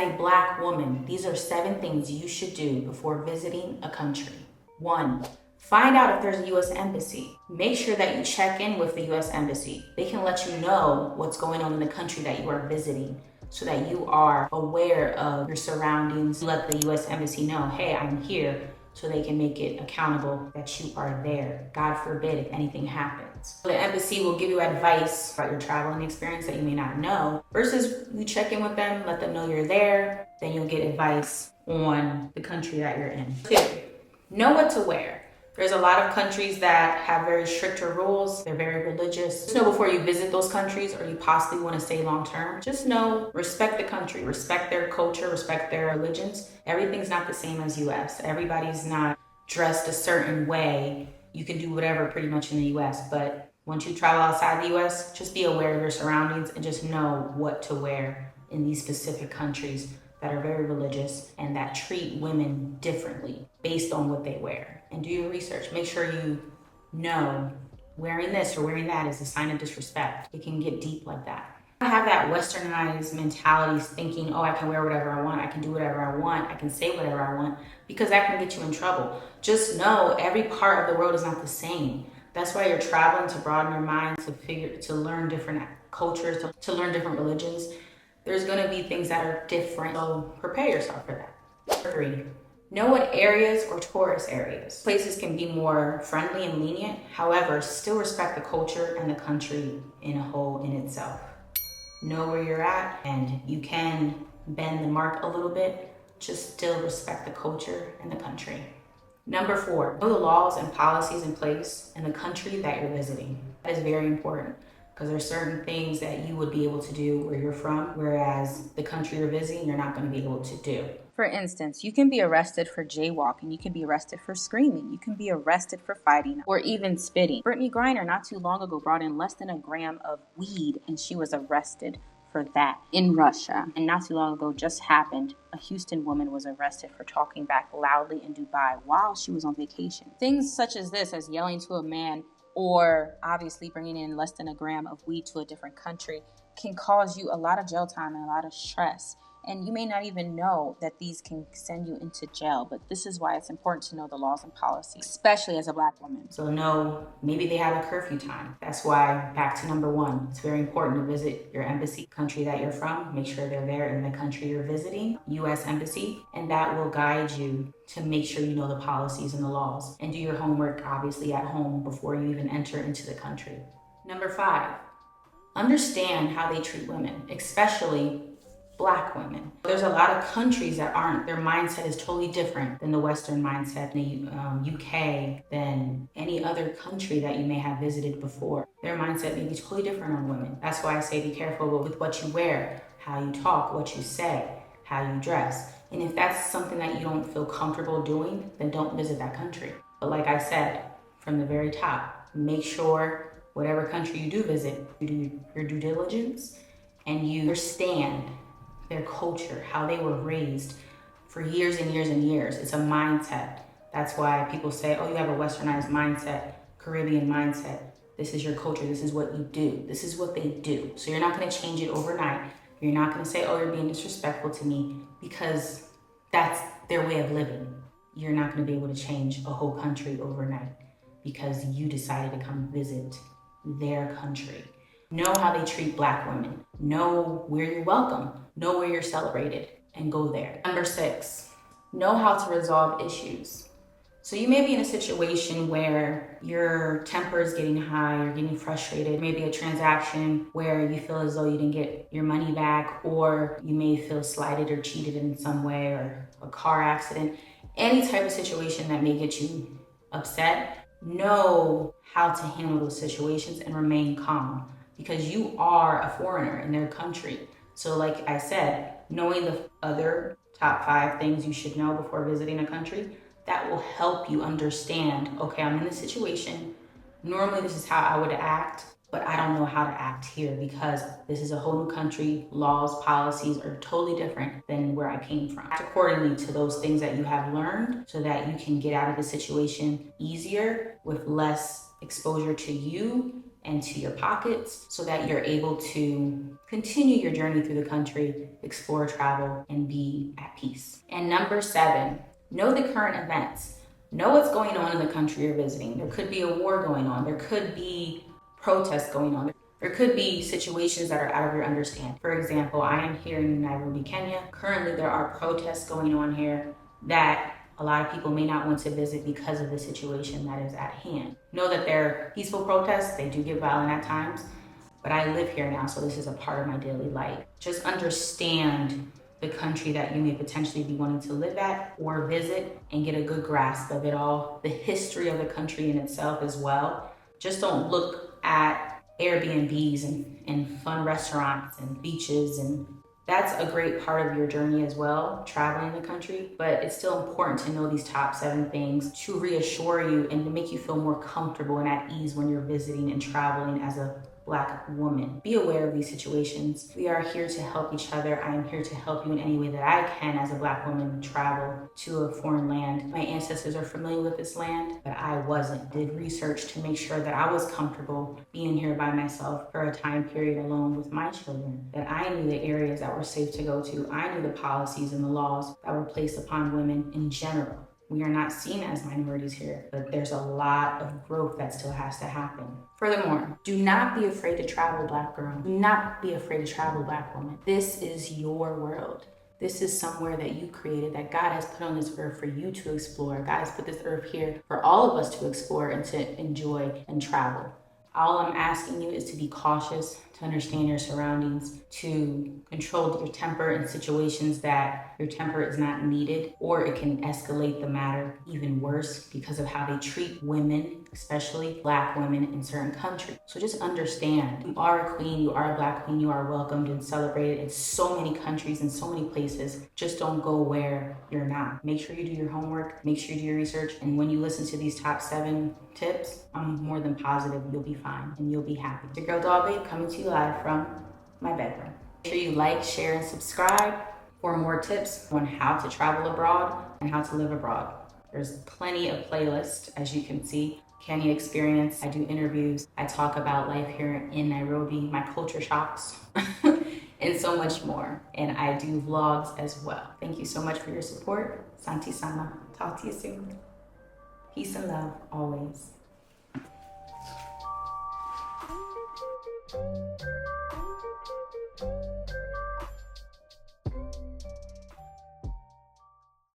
a Black woman, these are 7 things you should do before visiting a country. 1. Find out if there's a U.S. embassy. Make sure that you check in with the U.S. embassy. They can let you know what's going on in the country that you are visiting so that you are aware of your surroundings. Let the U.S. embassy know, hey, I'm here, so they can make it accountable that you are there. God forbid if anything happens. The embassy will give you advice about your traveling experience that you may not know, versus you check in with them, let them know you're there, then you'll get advice on the country that you're in. 2. Know what to wear. There's a lot of countries that have very stricter rules. They're very religious. Just know before you visit those countries or you possibly want to stay long term, just know, respect the country, respect their culture, respect their religions. Everything's not the same as US. Everybody's not dressed a certain way. You can do whatever pretty much in the US, but once you travel outside the US, just be aware of your surroundings and just know what to wear in these specific countries that are very religious and that treat women differently based on what they wear. And do your research. Make sure you know wearing this or wearing that is a sign of disrespect. It can get deep like that. I have that westernized mentality thinking, oh, I can wear whatever I want, I can do whatever I want, I can say whatever I want, because that can get you in trouble. Just know every part of the world is not the same. That's why you're traveling, to broaden your mind, to learn different cultures, to learn different religions. There's gonna be things that are different, so prepare yourself for that. 3. Know what areas or tourist areas. Places can be more friendly and lenient, however, still respect the culture and the country in a whole in itself. Know where you're at, and you can bend the mark a little bit, just still respect the culture and the country. Number 4, know the laws and policies in place in the country that you're visiting. That is very important, because there's certain things that you would be able to do where you're from, whereas the country you're visiting, you're not going to be able to do. For instance, you can be arrested for jaywalking, you can be arrested for screaming, you can be arrested for fighting, or even spitting. Brittany Griner not too long ago brought in less than a gram of weed, and she was arrested for that in Russia. And not too long ago just happened, a Houston woman was arrested for talking back loudly in Dubai while she was on vacation. Things such as this, as yelling to a man, or obviously bringing in less than a gram of weed to a different country, can cause you a lot of jail time and a lot of stress. And you may not even know that these can send you into jail, but this is why it's important to know the laws and policies, especially as a Black woman. So know, maybe they have a curfew time. That's why, back to number 1, it's very important to visit your embassy, country that you're from. Make sure they're there in the country you're visiting, U.S. embassy, and that will guide you to make sure you know the policies and the laws. And do your homework, obviously, at home before you even enter into the country. Number 5, understand how they treat women, especially Black women. There's a lot of countries that aren't. Their mindset is totally different than the Western mindset, the UK, than any other country that you may have visited before. Their mindset may be totally different on women. That's why I say be careful with what you wear, how you talk, what you say, how you dress. And if that's something that you don't feel comfortable doing, then don't visit that country. But like I said, from the very top, make sure whatever country you do visit, you do your due diligence and you understand their culture, how they were raised for years and years and years. It's a mindset. That's why people say, oh, you have a westernized mindset, Caribbean mindset. This is your culture. This is what you do. This is what they do. So you're not going to change it overnight. You're not going to say, oh, you're being disrespectful to me, because that's their way of living. You're not going to be able to change a whole country overnight because you decided to come visit their country. Know how they treat Black women. Know where you're welcome. Know where you're celebrated, and go there. Number 6, know how to resolve issues. So you may be in a situation where your temper is getting high, you're getting frustrated, maybe a transaction where you feel as though you didn't get your money back, or you may feel slighted or cheated in some way, or a car accident, any type of situation that may get you upset. Know how to handle those situations and remain calm, because you are a foreigner in their country. So like I said, knowing the other top 5 things you should know before visiting a country, that will help you understand, okay, I'm in this situation. Normally this is how I would act, but I don't know how to act here because this is a whole new country. Laws, policies are totally different than where I came from. Act accordingly to those things that you have learned so that you can get out of the situation easier with less exposure to you and to your pockets so that you're able to continue your journey through the country, explore, travel, and be at peace. And number 7, know the current events. Know what's going on in the country you're visiting. There could be a war going on. There could be protests going on. There could be situations that are out of your understanding. For example, I am here in Nairobi, Kenya. Currently, there are protests going on here that a lot of people may not want to visit because of the situation that is at hand. Know that they're peaceful protests. They do get violent at times, but I live here now, so this is a part of my daily life. Just understand the country that you may potentially be wanting to live at or visit and get a good grasp of it all, the history of the country in itself as well. Just don't look at Airbnbs and fun restaurants and beaches, and that's a great part of your journey as well, traveling the country, but it's still important to know these top 7 things to reassure you and to make you feel more comfortable and at ease when you're visiting and traveling as a Black woman. Be aware of these situations. We are here to help each other. I am here to help you in any way that I can as a Black woman travel to a foreign land. My ancestors are familiar with this land, but I wasn't. Did research to make sure that I was comfortable being here by myself for a time period alone with my children, that I knew the areas that were safe to go to. I knew the policies and the laws that were placed upon women in general. We are not seen as minorities here, but there's a lot of growth that still has to happen. Furthermore, do not be afraid to travel, Black girl. Do not be afraid to travel, Black woman. This is your world. This is somewhere that you created, that God has put on this earth for you to explore. God has put this earth here for all of us to explore and to enjoy and travel. All I'm asking you is to be cautious, to understand your surroundings, to control your temper in situations that your temper is not needed, or it can escalate the matter even worse because of how they treat women, especially Black women in certain countries. So just understand, you are a queen, you are a Black queen, you are welcomed and celebrated in so many countries and so many places. Just don't go where you're not. Make sure you do your homework, make sure you do your research, and when you listen to these top 7 tips, I'm more than positive you'll be fine and you'll be happy. It's your girl Doll Babe coming to you live from my bedroom. Make sure you like, share, and subscribe for more tips on how to travel abroad and how to live abroad. There's plenty of playlists, as you can see. Kenya experience, I do interviews, I talk about life here in Nairobi, my culture shocks, and so much more. And I do vlogs as well. Thank you so much for your support. Santi Sama. Talk to you soon. Peace and love always.